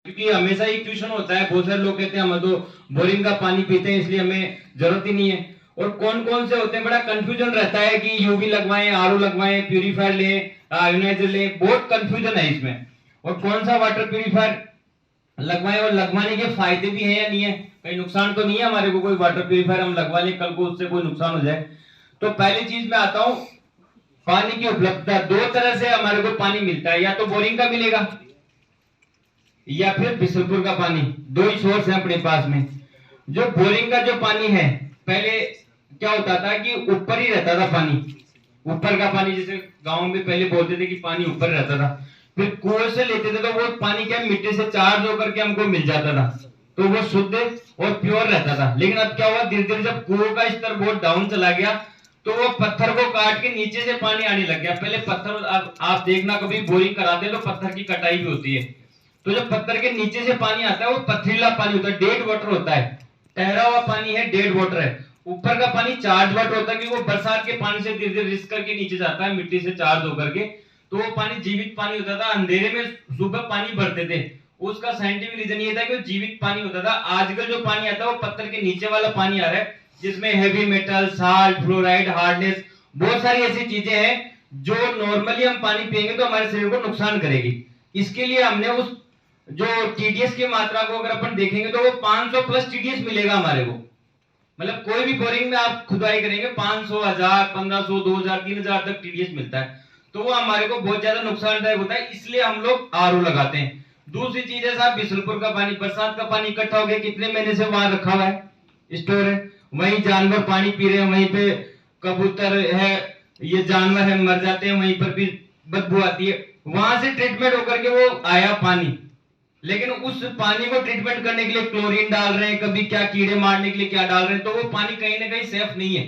क्योंकि हमेशा ही ट्यूशन होता है, बहुत सारे लोग कहते हैं हम तो बोरिंग का पानी पीते हैं इसलिए हमें जरूरत ही नहीं है। और कौन कौन से होते हैं, बड़ा कंफ्यूजन रहता है कि यूवी लगवाएं, आरओ लगवाएं, प्यूरीफायर लें, आयोनाइजर लें, बहुत कंफ्यूजन है इसमें। और कौन सा वाटर प्यूरीफायर लगवाएं और लगवाने के फायदे भी हैं या नहीं है, कहीं नुकसान तो नहीं है हमारे को, कोई वाटर प्यूरीफायर हम लगवा लें कल को उससे कोई नुकसान हो जाए। तो पहली चीज मैं आता हूं, पानी की उपलब्धता। दो तरह से हमारे को पानी मिलता है, या तो बोरिंग का मिलेगा या फिर बिसलपुर का पानी, दो ही सोर्स है अपने पास में। जो बोरिंग का जो पानी है, पहले क्या होता था कि ऊपर ही रहता था पानी, ऊपर का पानी, जैसे गांव में पहले बोलते थे कि पानी ऊपर रहता था। फिर कुएं से लेते थे तो वो पानी क्या मिट्टी से चार्ज होकर के हमको मिल जाता था, तो वो शुद्ध और प्योर रहता था। लेकिन अब क्या हुआ, धीरे धीरे जब कुओं का स्तर बहुत डाउन चला गया तो वो पत्थर को काट के नीचे से पानी आने लग गया। पहले पत्थर, आप देखना कभी बोरिंग कराते तो पत्थर की कटाई भी होती है, तो जब पत्थर के नीचे से पानी आता है वो पथरीला पानी होता है, डेड वाटर होता है, ठहरा हुआ पानी है, डेड वाटर है। ऊपर का पानी चार्ज वाटर होता है, क्योंकि वो बरसात के पानी से धीरे धीरे रिस करके नीचे जाता है मिट्टी से चार्ज होकर के, तो वो पानी जीवित पानी होता था। अंधेरे में सुबह पानी भरते थे, उसका साइंटिफिक रीजन ये था कि वो जीवित पानी होता था। आजकल जो पानी आता है वो पत्थर के नीचे वाला पानी आ रहा है, जिसमें heavy metal, salt, fluoride, hardness, बहुत सारी ऐसी चीजें हैं जो नॉर्मली हम पानी पिएंगे तो हमारे शरीर को नुकसान करेगी। इसके लिए हमने उस जो टीडीएस की मात्रा को अगर अपन देखेंगे तो वो 500 प्लस टीडीएस मिलेगा हमारे को। मतलब कोई भी बोरिंग में आप खुदाई करेंगे 500, 1000, 1500, 2000, 3000 तक टीडीएस मिलता है, तो वो हमारे को बहुत ज्यादा नुकसानदायक होता है, इसलिए हम लोग आरओ लगाते हैं। दूसरी चीज है साहब, बिसलपुर का पानी, बरसात का पानी इकट्ठा हो गया, कितने महीने से वहां रखा हुआ है, स्टोर है, वहीं जानवर पानी पी रहे हैं, वहीं पे कबूतर है, ये जानवर है, मर जाते हैं, वहीं पर भी बदबू आती है। वहां से ट्रीटमेंट होकर के वो आया पानी, लेकिन उस पानी को ट्रीटमेंट करने के लिए क्लोरीन डाल रहे हैं, कभी क्या कीड़े मारने के लिए क्या डाल रहे हैं, तो वो पानी कहीं ना कहीं सेफ नहीं है,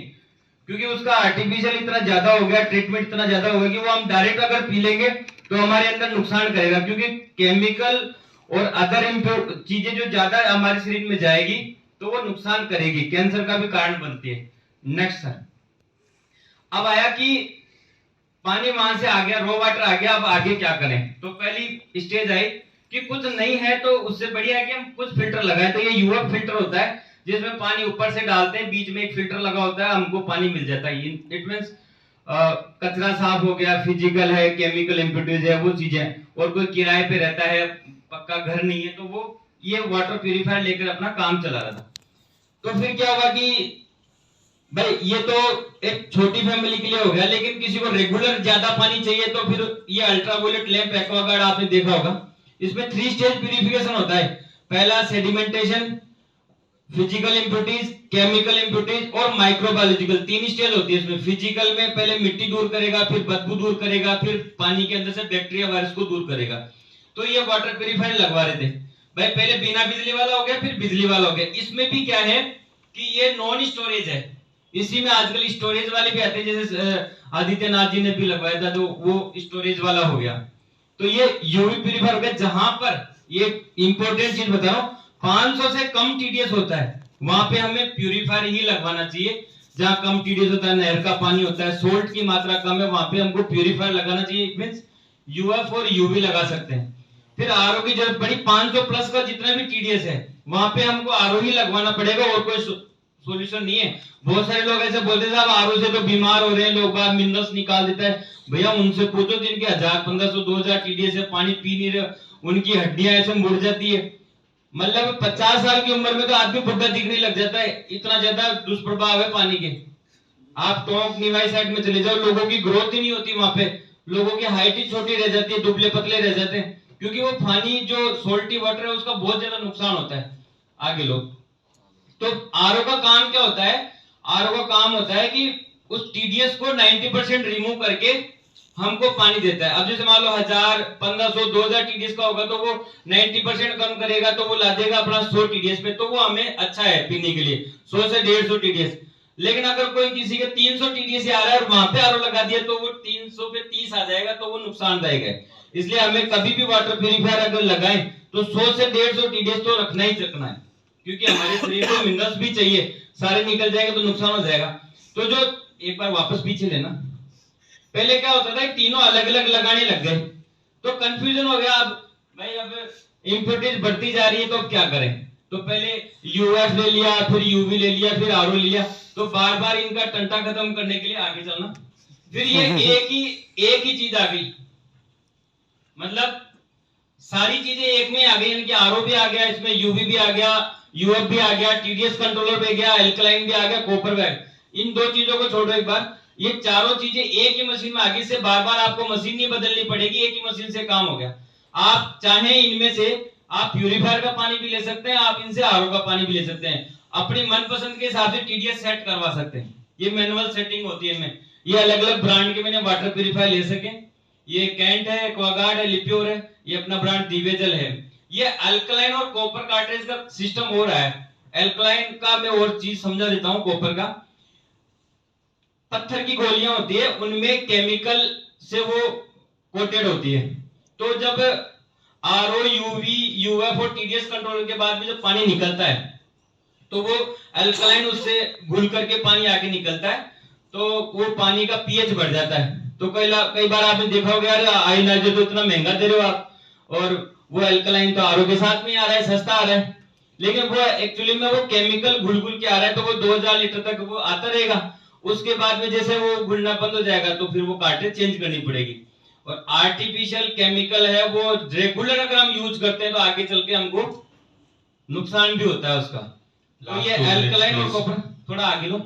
क्योंकि उसका आर्टिफिशियल इतना ज्यादा हो गया, ट्रीटमेंट इतना ज्यादा हो गया कि वो हम डायरेक्ट अगर पी लेंगे तो हमारे अंदर नुकसान करेगा, क्योंकि केमिकल और अदर चीजें जो ज्यादा हमारे शरीर में जाएगी तो वो नुकसान करेगी, कैंसर का भी कारण बनती है। नेक्स्ट सर, अब आया कि पानी वहां से आ गया, रॉ वाटर आ गया, अब आगे क्या करें। तो पहली स्टेज आई कि कुछ नहीं है तो उससे बढ़िया है कि हम कुछ फिल्टर लगाएं। तो ये यूएफ फिल्टर होता है, जिसमें पानी ऊपर से डालते हैं, बीच में एक फिल्टर लगा होता है, हमको पानी मिल जाता है। इट मींस कचरा साफ हो गया, फिजिकल है, केमिकल इम्प्योरिटीज है, वो चीजें। और कोई किराए पे रहता है, पक्का घर नहीं है, तो वो ये वाटर प्यूरिफायर लेकर अपना काम चला रहा था। तो फिर क्या हुआ कि भाई ये तो एक छोटी फैमिली के लिए हो गया, लेकिन किसी को रेगुलर ज्यादा पानी चाहिए तो फिर ये अल्ट्रावायलेट लैंप एक्वागार्ड आपने देखा होगा, इसमें 3 स्टेज प्यूरिफिकेशन होता है। पहला sedimentation, physical impurities, chemical impurities और माइक्रोबायोलॉजिकल, 3 स्टेज होती है इसमें। फिजिकल में पहले मिट्टी दूर करेगा, फिर बदबू दूर करेगा, फिर पानी के अंदर से बैक्टीरिया वायरस को दूर करेगा। तो ये वाटर प्यूरिफायर लगवा रहे थे भाई, पहले बिना बिजली वाला हो गया, फिर बिजली वाला हो गया। इसमें भी क्या है कि ये नॉन स्टोरेज है, इसी में आजकल स्टोरेज वाले भी आते हैं, जैसे आदित्यनाथ जी ने भी लगवाया था, तो वो स्टोरेज वाला हो गया। तो ये यूवी प्यूरिफायर हो गया, जहां पर ये इंपॉर्टेंट चीज बता रहा हूं, 500 से कम टीडीएस होता है वहां पे हमें प्यूरिफायर ही लगवाना चाहिए। जहां कम टीडीएस होता है, नहर का पानी होता है, सोल्ट की मात्रा कम है, वहां पे हमको प्यूरिफायर लगाना चाहिए। मींस यूएफ और यूवी लगा सकते हैं। फिर आरओ की जरूरत पड़ी, 500 प्लस का जितना भी टीडीएस है वहां पे हमको आरओ ही लगवाना पड़ेगा, और कोई सोल्यूशन नहीं है। बहुत सारे लोग ऐसे बोलते हैं साहब आरओ से तो बीमार हो रहे हैं लोग, बाद मिनरल्स निकाल देता है। भैया उनसे पूछो जिनके 1000, 1500, 2000 टीडीएस से पानी पी नहीं रहे, उनकी हड्डियां ऐसे मुड़ जाती है। मतलब 50 साल की उम्र में तो आदमी बुढ़ा दिखने लग जाता है, इतना ज्यादा दुष्प्रभाव है पानी के। आप टोंक निवाई साइड में चले जाओ, लोगों की ग्रोथ ही नहीं होती वहां पे, लोगों की हाइट ही छोटी रह जाती है, दुबले पतले रह जाते हैं, क्योंकि वो पानी जो सोल्टी वाटर है उसका बहुत ज्यादा नुकसान होता है। आगे लोग, तो आरओ का काम क्या होता है, आरओ का काम होता है कि उस टीडीएस को 90% रिमूव करके हमको पानी देता है। अब जैसे मान लो 1000, 1500, 2000 टीडीएस का होगा तो वो 90% कम करेगा, तो वो ला देगा अपना 100 टीडीएस पे, तो वो हमें अच्छा है पीने के लिए, 100 से 150 टीडीएस। लेकिन अगर कोई किसी के 300 टीडीएस आ रहा है और वहां पे आरओ लगा दिया तो वो 300 पे 30 आ जाएगा, तो वो नुकसानदायक है। इसलिए हमें कभी भी वाटर प्यूरिफायर अगर लगाएं तो 100 से 150 टीडीएस तो रखना ही रखना है, क्योंकि हमारे शरीर को मिनरल्स भी चाहिए, सारे निकल जाएंगे तो नुकसान हो जाएगा। तो जो एक बार वापस पीछे लेना, पहले क्या होता था तीनों अलग अलग लगाने लग गए तो कंफ्यूजन हो गया। अब भाई अब इम्प्योरिटीज बढ़ती जा रही है, तो अब क्या करें? तो पहले यूएफ ले लिया, फिर यूवी ले लिया, फिर आरओ ले लिया, तो बार बार इनका टंटा खत्म करने के लिए आगे चलना, फिर ये एक ही चीज आ गई, मतलब सारी चीजें एक में आ गई, यानी कि आरओ भी आ गया, इसमें यूवी भी आ गया, यूएफ भी आ गया, टीडीएस कंट्रोलर भी आ गया, एल्कलाइन भी आ गया, कॉपर भी आ गया। इन दो चीजों को छोड़ो एक बार, ये चारों चीजें एक ही मशीन में आ गई, से बार बार आपको मशीन नहीं बदलनी पड़ेगी, एक ही मशीन से काम हो गया। आप चाहे इनमें से आप प्यूरिफायर का पानी भी ले सकते हैं, आप इनसे आरओ का पानी भी ले सकते हैं, अपनी मनपसंद के हिसाब से टीडीएस सेट करवा सकते हैं। ये मैनुअल सेटिंग होती है इनमें। ये अलग अलग ब्रांड के मैंने वाटर प्यूरिफायर ले सके, ये कैंट है, एक्वागार्ड है, लिप्योर है, ये अपना ब्रांड दिवेजल है। ये अल्कलाइन और कॉपर कार्ट्रिज का सिस्टम हो रहा है। अल्कलाइन का मैं और चीज समझा देता हूं, कॉपर का, पत्थर की गोलियां होती है, उनमें केमिकल से वो कोटेड होती है, तो जब आरओ, यूवी, यूएफ और टीडीएस कंट्रोल के बाद में जब पानी निकलता है, तो वो अल्कलाइन उससे घुल करके पानी आगे निकलता है, तो वो पानी का पीएच बढ़ जाता है। तो कई बार आपने देखा होगा, यार आयोनाइजर तो इतना महंगा दे रहे हो आप, और वो अल्कलाइन तो आरओ के साथ में आ रहा है, सस्ता आ रहा है, लेकिन वो एक्चुअली में वो केमिकल घुल घुल के आ रहा है, तो वो 2000 लीटर तक वो आता रहेगा। उसके बाद में जैसे वो घुलना बंद हो जाएगा, तो फिर वो कार्ट्रिज चेंज करनी पड़ेगी। और आर्टिफिशियल केमिकल है, वो रेगुलर अगर हम यूज करते हैं तो आगे चल के हमको नुकसान भी होता है उसका। तो ये अल्कलाइन और कॉपर, थोड़ा आगे लो।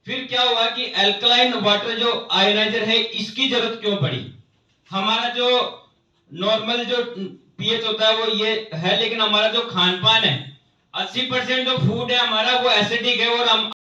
फिर क्या हुआ कि अल्कलाइन वाटर जो आयोनाइजर है, इसकी जरूरत क्यों पड़ी? हमारा जो नॉर्मल जो पीएच होता है वो ये है, लेकिन हमारा जो खान पान है, 80% जो फूड है हमारा वो एसिडिक है, और हम